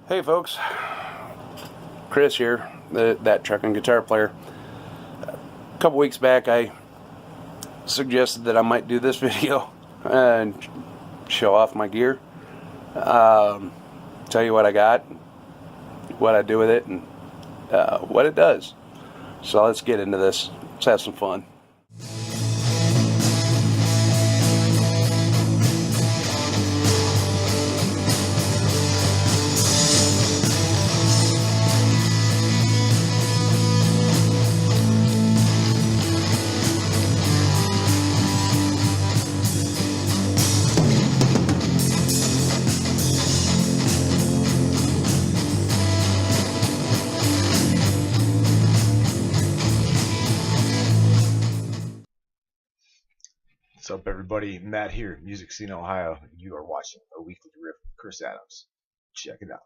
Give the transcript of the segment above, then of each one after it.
Hey folks, Chris here, that Truckin guitar player. A couple weeks back I suggested that I might do this video and show off my gear, tell you what I got, what I do with it, and what it does. So let's get into this. Let's have some fun. What's up, everybody? Matt here, Music Scene, Ohio. You are watching a weekly riff with Chris Adams. Check it out.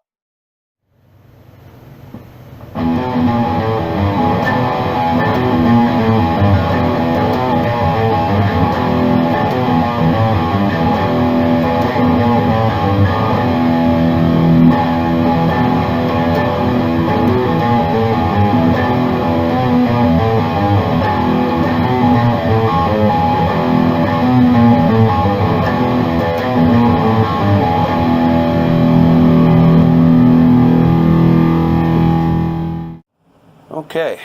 Okay,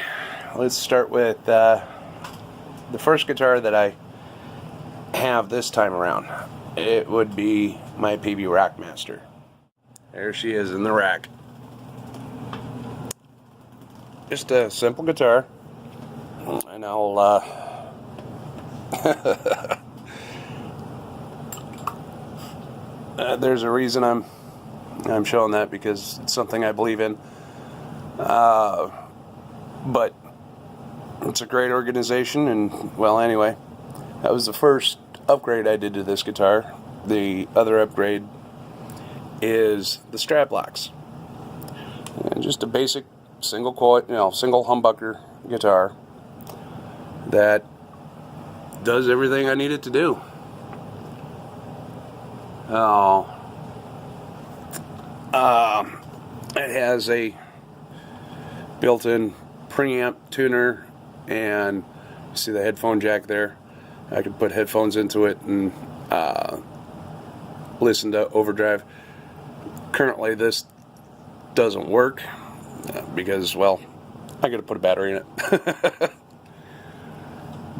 let's start with the first guitar that I have this time around. It would be my Peavey Rockmaster. There she is in the rack. Just a simple guitar, and I'll there's a reason I'm showing that, because it's something I believe in. But it's a great organization, and well, anyway, that was the first upgrade I did to this guitar. The other upgrade is the strap locks. And just a basic single coil, single humbucker guitar that does everything I need it to do. It has a built-in preamp tuner, and you see the headphone jack there. I could put headphones into it and listen to overdrive. Currently this doesn't work because, well, I gotta put a battery in it.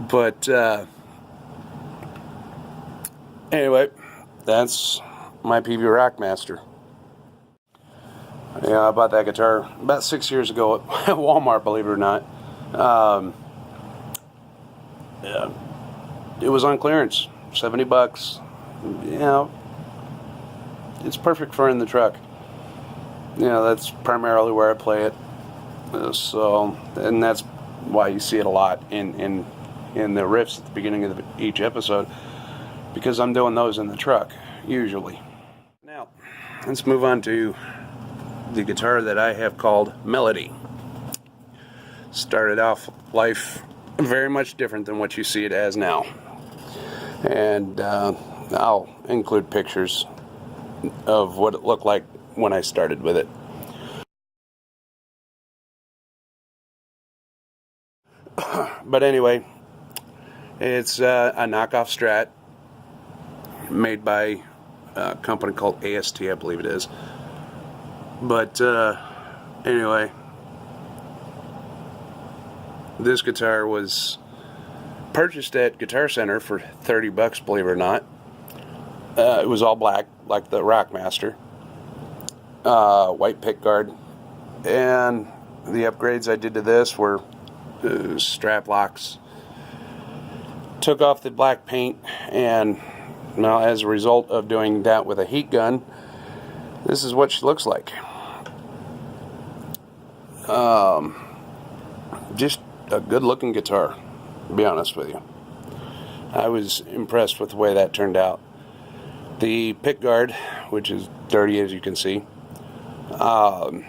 But anyway, that's my Peavey Rockmaster. Yeah, I bought that guitar about 6 years ago at Walmart, believe it or not. Yeah, it was on clearance, $70. It's perfect for in the truck. That's primarily where I play it. And that's why you see it a lot in the riffs at the beginning of each episode, because I'm doing those in the truck usually. Now, let's move on to the guitar that I have called Melody. Started off life very much different than what you see it as now, and I'll include pictures of what it looked like when I started with it. But anyway, it's a knockoff Strat made by a company called AST, I believe it is. But anyway, this guitar was purchased at Guitar Center for $30, believe it or not. It was all black, like the Rockmaster, white pickguard, and the upgrades I did to this were strap locks. Took off the black paint, and now, as a result of doing that with a heat gun, this is what she looks like. Just a good looking guitar, to be honest with you. I was impressed with the way that turned out. The pickguard, which is dirty as you can see, I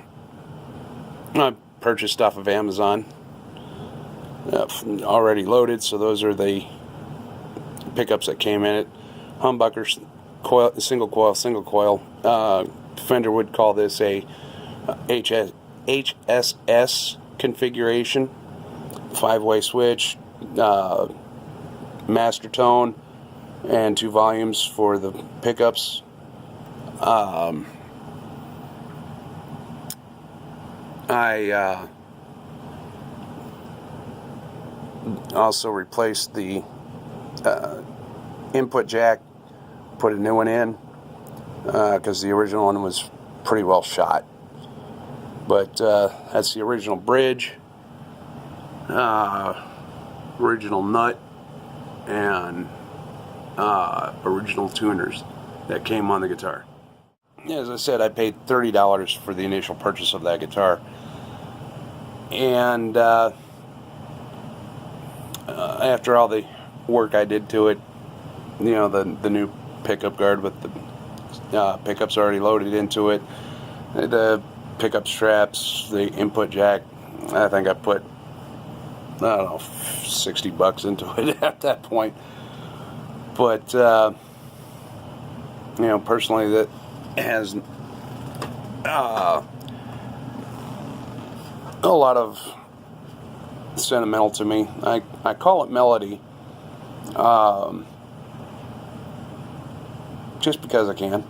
purchased off of Amazon, already loaded, so those are the pickups that came in it. Humbuckers, single coil, Fender would call this a HSS configuration, 5-way switch, master tone, and 2 volumes for the pickups. I also replaced the input jack, put a new one in, because the original one was pretty well shot. But that's the original bridge, original nut, and original tuners that came on the guitar. As I said, I paid $30 for the initial purchase of that guitar. And after all the work I did to it, you know, the new pickup guard with the pickups already loaded into it, the pickup straps, the input jack, I think I put, I don't know, $60 into it at that point. But you know, personally, that has a lot of sentimental to me. I call it melody, just because I can.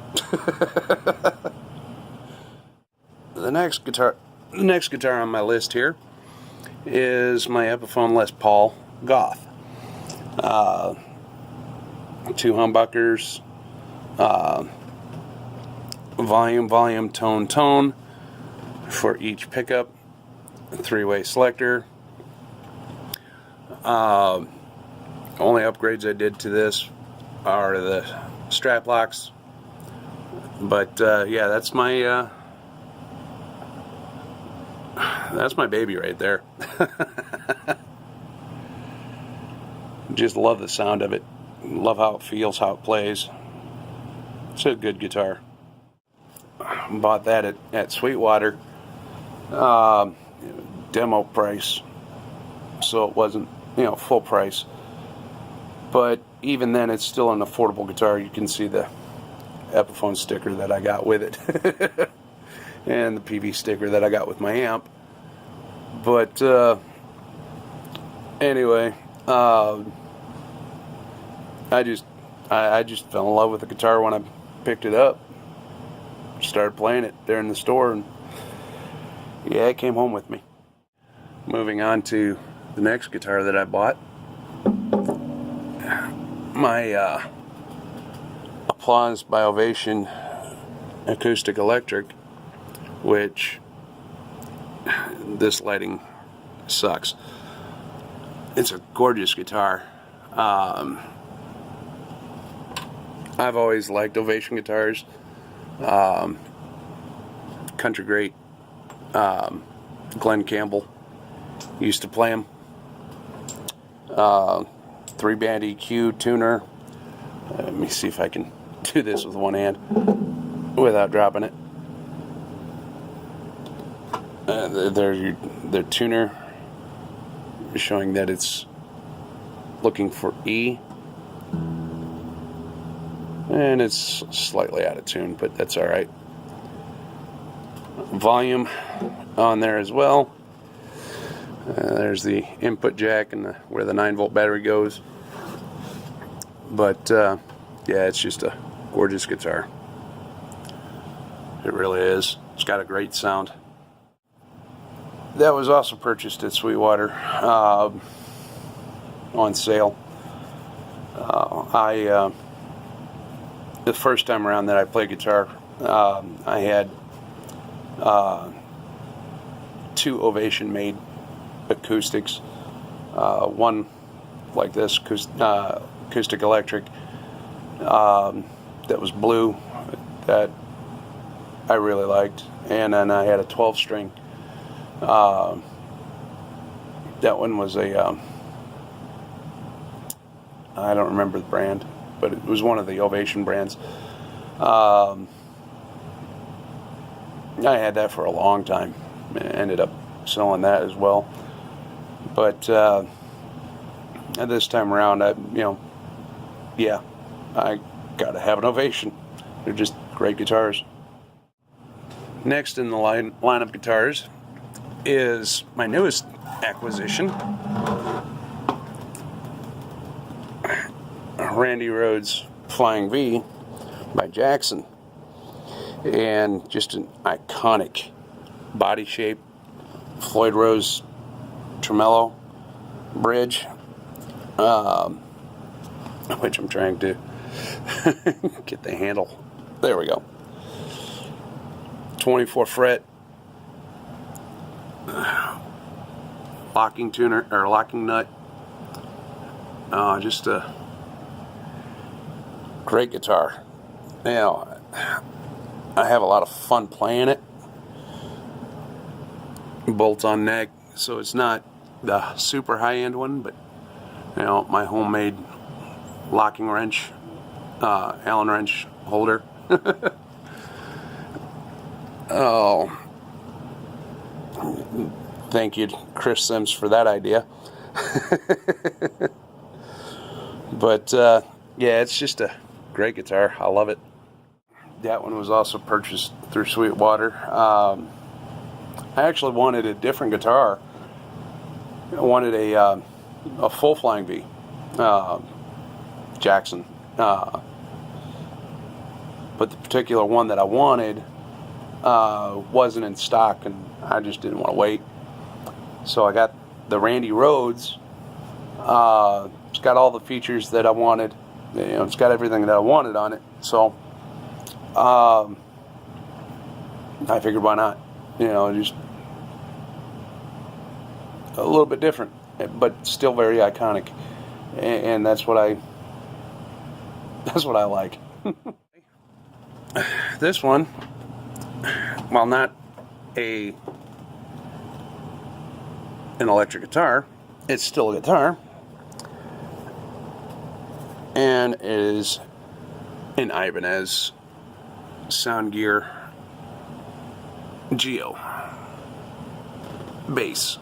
The next guitar on my list here is my Epiphone Les Paul Goth. 2 humbuckers, volume, tone for each pickup, a 3-way selector. Only upgrades I did to this are the strap locks, but yeah, that's my baby right there. Just love the sound of it. Love how it feels, how it plays. It's a good guitar. Bought that at Sweetwater. Demo price, so it wasn't, you know, full price. But even then, it's still an affordable guitar. You can see the Epiphone sticker that I got with it, and the Peavey sticker that I got with my amp. But anyway, I just fell in love with the guitar when I picked it up. Started playing it there in the store, and yeah, it came home with me. Moving on to the next guitar that I bought, my Applause by Ovation acoustic electric, which this lighting sucks. It's a gorgeous guitar. I've always liked Ovation guitars. Country great Glenn Campbell used to play them. 3-band EQ tuner. Let me see if I can do this with one hand without dropping it. There's their tuner, showing that it's looking for E, and it's slightly out of tune, but that's alright. Volume on there as well. There's the input jack and where the 9-volt battery goes. But yeah, it's just a gorgeous guitar. It really is. It's got a great sound. That was also purchased at Sweetwater on sale. The first time around that I played guitar, I had 2 Ovation made acoustics. One like this, acoustic electric, that was blue, that I really liked. And then I had a 12-string. That one was a, I don't remember the brand, but it was one of the Ovation brands. I had that for a long time. I ended up selling that as well. But this time around, I gotta have an Ovation. They're just great guitars. Next in the lineup guitars is my newest acquisition, Randy Rhoads Flying V by Jackson, and just an iconic body shape, Floyd Rose tremolo bridge, which I'm trying to get the handle. There we go. 24 fret locking tuner or locking nut. Just a great guitar. Now, I have a lot of fun playing it. Bolt on neck, so it's not the super high end one, but my homemade locking wrench, Allen wrench holder. Oh, thank you, Chris Sims, for that idea. But yeah, it's just a great guitar. I love it. That one was also purchased through Sweetwater. I actually wanted a different guitar. I wanted a full Flying V, Jackson. But the particular one that I wanted wasn't in stock, and I just didn't want to wait. So I got the Randy Rhoads. It's got all the features that I wanted. It's got everything that I wanted on it. So I figured, why not? Just a little bit different, but still very iconic, and that's what I like. This one, while not an electric guitar, it's still a guitar, and it is an Ibanez Soundgear Geo bass.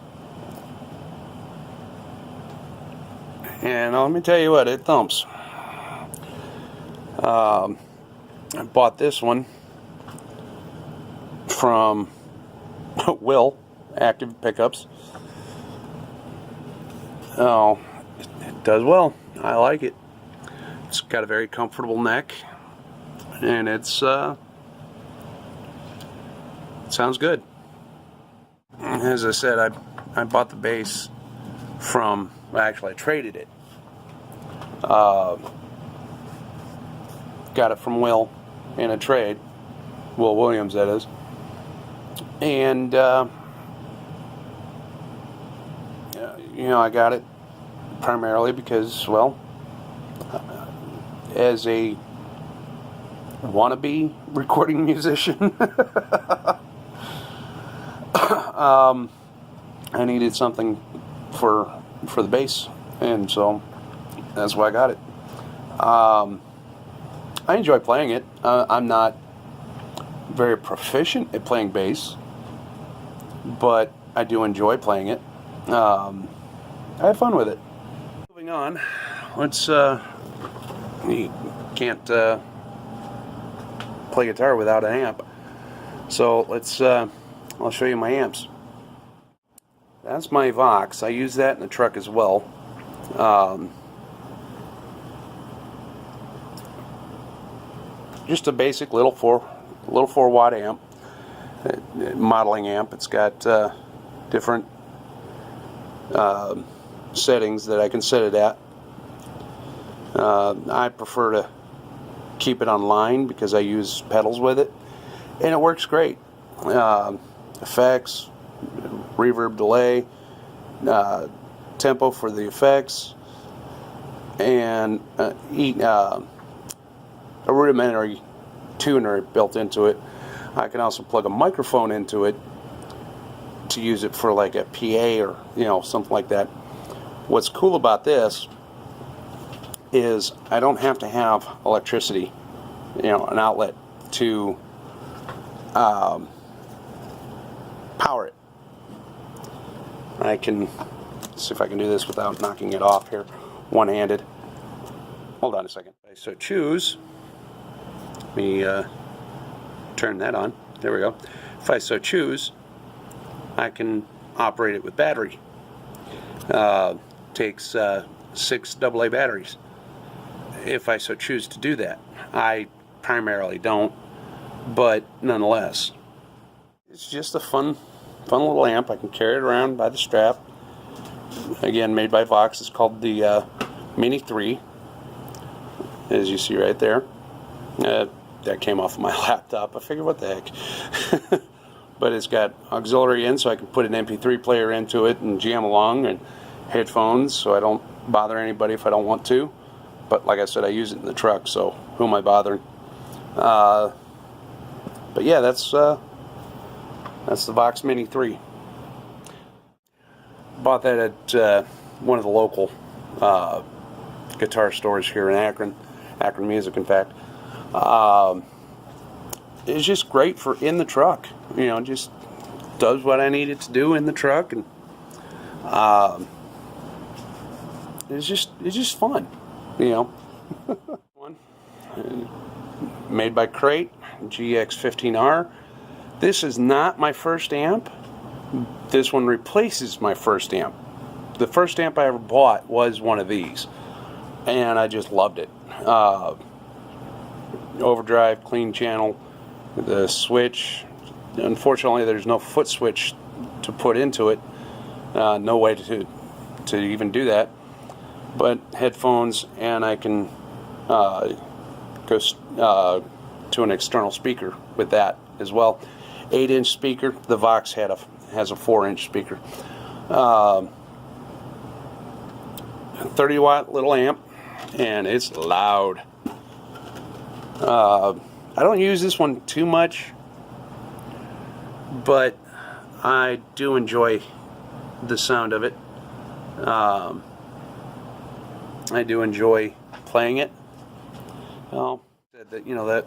And let me tell you what, it thumps. I bought this one from Will Active Pickups. Oh, it does well. I like it. It's got a very comfortable neck, and it sounds good. As I said, I bought the bass from, actually I traded it. Got it from Will in a trade, Will Williams that is, and I got it primarily because, well, as a wannabe recording musician, I needed something for the bass, and so that's why I got it. I enjoy playing it. I'm not very proficient at playing bass, but I do enjoy playing it. I have fun with it. Moving on, let's you can't play guitar without an amp, so let's I'll show you my amps. That's my Vox. I use that in the truck as well. Just a basic little 4 watt amp, modeling amp. It's got different settings that I can set it at. I prefer to keep it on line because I use pedals with it, and it works great. Effects, reverb, delay, tempo for the effects, and a rudimentary tuner built into it. I can also plug a microphone into it to use it for like a PA or something like that. What's cool about this is I don't have to have electricity, an outlet to power it. I can see if I can do this without knocking it off here, one-handed. Hold on a second. So choose, let me turn that on. There we go. if I so choose, I can operate it with battery. Takes 6 AA batteries if I so choose to do that. I primarily don't, but nonetheless, it's just a fun little amp. I can carry it around by the strap. Again, made by Vox. It's called the Mini 3, as you see right there. That came off of my laptop. I figured, what the heck. But it's got auxiliary in, so I can put an MP3 player into it and jam along, and headphones, so I don't bother anybody if I don't want to. But like I said, I use it in the truck, so who am I bothering? But yeah, that's the Vox Mini 3. Bought that at one of the local guitar stores here in Akron Music, in fact. It's just great for in the truck. You know, just does what I need it to do in the truck, and it's just fun, you know. One made by Crate, GX15R. This is not my first amp. This one replaces my first amp. The first amp I ever bought was one of these, and I just loved it. Overdrive, clean channel, the switch. Unfortunately, there's no foot switch to put into it. No way to even do that. But headphones, and I can go to an external speaker with that as well. 8-inch speaker. The Vox has a 4-inch speaker. 30-watt little amp, and it's loud. I don't use this one too much, but I do enjoy the sound of it. I do enjoy playing it. Well, that, you know, that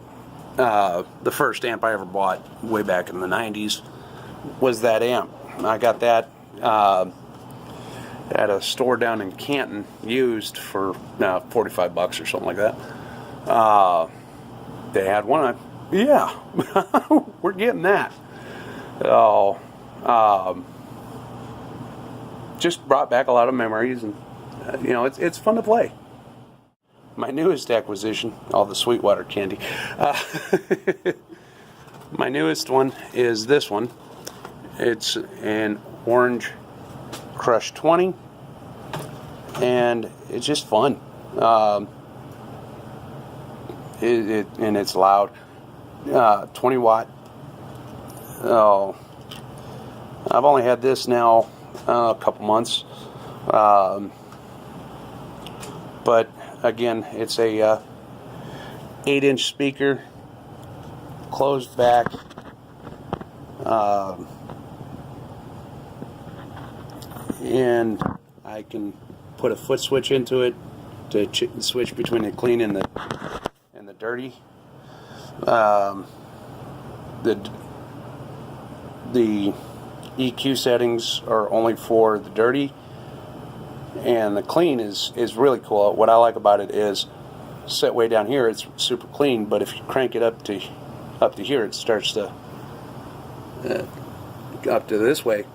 the first amp I ever bought way back in the 90s was that amp. I got that at a store down in Canton, used for $45 or something like that. They had one. Yeah, we're getting that. Oh, just brought back a lot of memories, and you know, it's fun to play. My newest acquisition, all the Sweetwater candy. My newest one is this one. It's an Orange Crush 20, and it's just fun. And it's loud. 20 watt. Oh, I've only had this now a couple months, but again, it's a 8-inch speaker, closed back. And I can put a foot switch into it to switch between the clean and the dirty. The EQ settings are only for the dirty, and the clean is really cool. What I like about it is, set way down here, it's super clean, but if you crank it up to here, it starts to up to this way,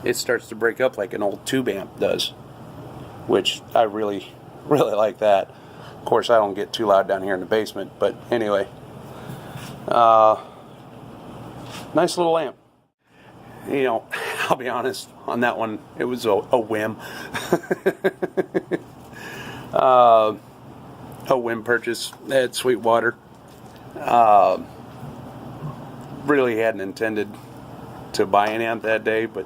it starts to break up like an old tube amp does, which I really like that. Of course, I don't get too loud down here in the basement, but anyway, nice little amp. You know, I'll be honest, on that one, it was a whim. A whim purchase at Sweetwater. Really hadn't intended to buy an amp that day, but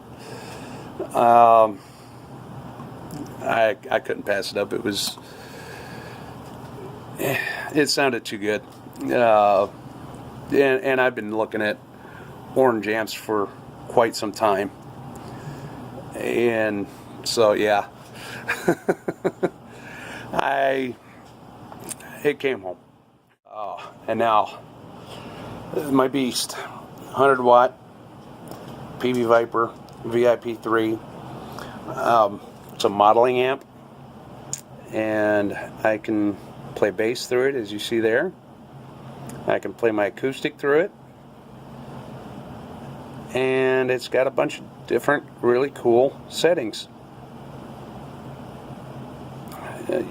I couldn't pass it up. It sounded too good. And I've been looking at orange amps for quite some time, and so yeah, it came home. Oh, and now my beast, 100 watt Peavey Vypyr VIP3. It's a modeling amp, and I can play bass through it, as you see there. I can play my acoustic through it. and it's got a bunch of different really cool settings. I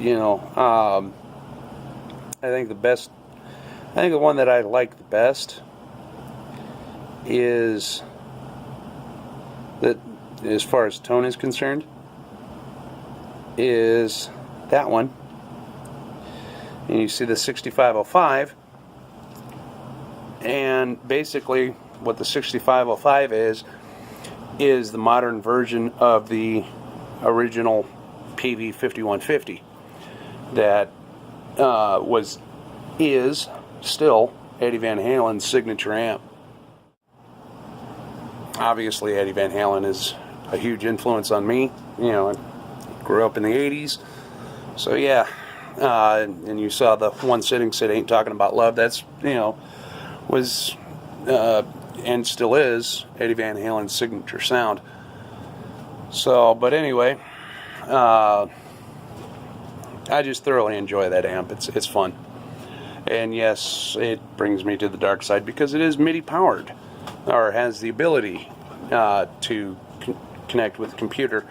think the one that I like the best is that, as far as tone is concerned, is that one. And you see the 6505, and basically what the 6505 is the modern version of the original Peavey 5150 that is still Eddie Van Halen's signature amp. Obviously, Eddie Van Halen is a huge influence on me. I grew up in the 80s, so yeah. And you saw the One Sitting Sit Ain't Talking About Love. That's, was and still is Eddie Van Halen's signature sound. So, but anyway, I just thoroughly enjoy that amp. It's fun. And yes, it brings me to the dark side because it is MIDI powered, or has the ability to connect with the computer.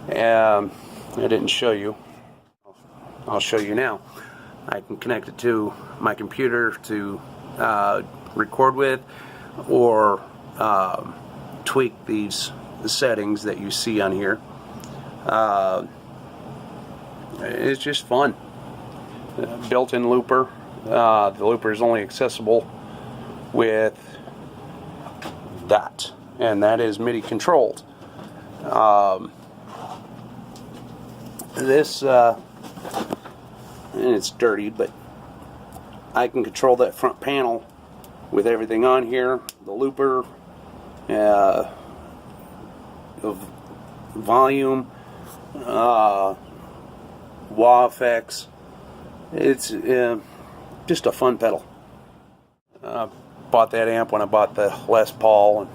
I didn't show you. I'll show you now. I can connect it to my computer to record with, or tweak these settings that you see on here. It's just fun. Built-in looper. The looper is only accessible with that, and that is MIDI controlled. This and it's dirty, but I can control that front panel with everything on here, the looper, the volume, wah effects. It's just a fun pedal. Bought that amp when I bought the Les Paul,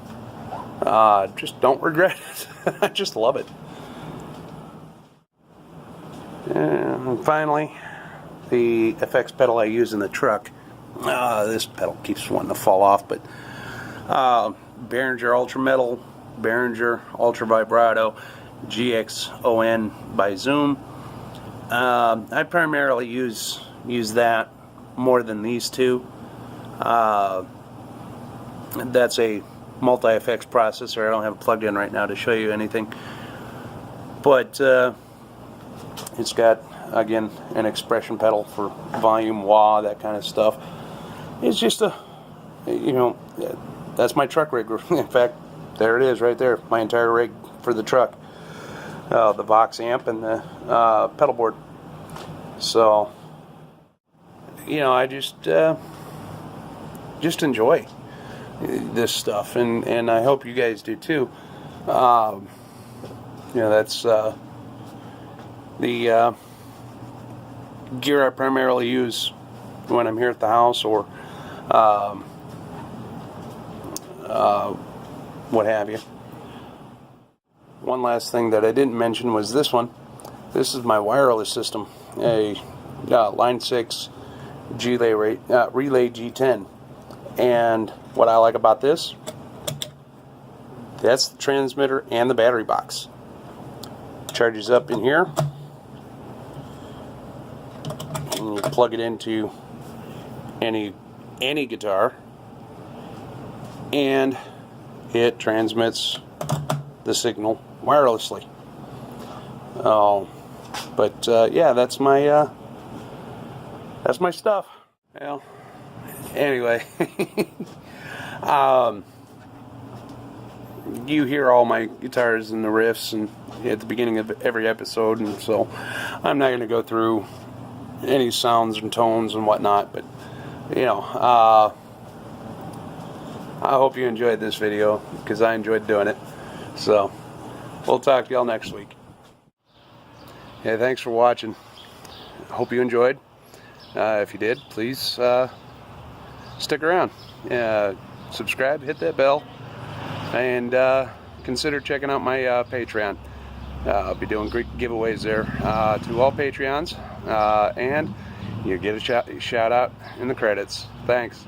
and just don't regret it. I just love it. And finally, the effects pedal I use in the truck. This pedal keeps wanting to fall off, but Behringer Ultra Metal, Behringer Ultra Vibrato, GXON by Zoom. I primarily use that more than these two. That's a multi-effects processor. I don't have it plugged in right now to show you anything, but it's got, again, an expression pedal for volume, wah, that kind of stuff. It's just that's my truck rig. In fact, there it is right there, my entire rig for the truck. The Vox amp and the pedal board. So, I just enjoy this stuff, and I hope you guys do too. That's the gear I primarily use when I'm here at the house, or what have you. One last thing that I didn't mention was this one. This is my wireless system, a Line 6 relay G10. And what I like about this, that's the transmitter and the battery box. Charges up in here, and you plug it into any guitar, and it transmits the signal wirelessly. Yeah, that's my stuff. Well, anyway, you hear all my guitars and the riffs and at the beginning of every episode, and so I'm not going to go through any sounds and tones and whatnot, but I hope you enjoyed this video, because I enjoyed doing it. So we'll talk to y'all next week. Hey, thanks for watching. Hope you enjoyed. If you did, please stick around. Subscribe, hit that bell, and consider checking out my Patreon. I'll be doing great giveaways there to all Patreons, and you get a shout out in the credits. Thanks.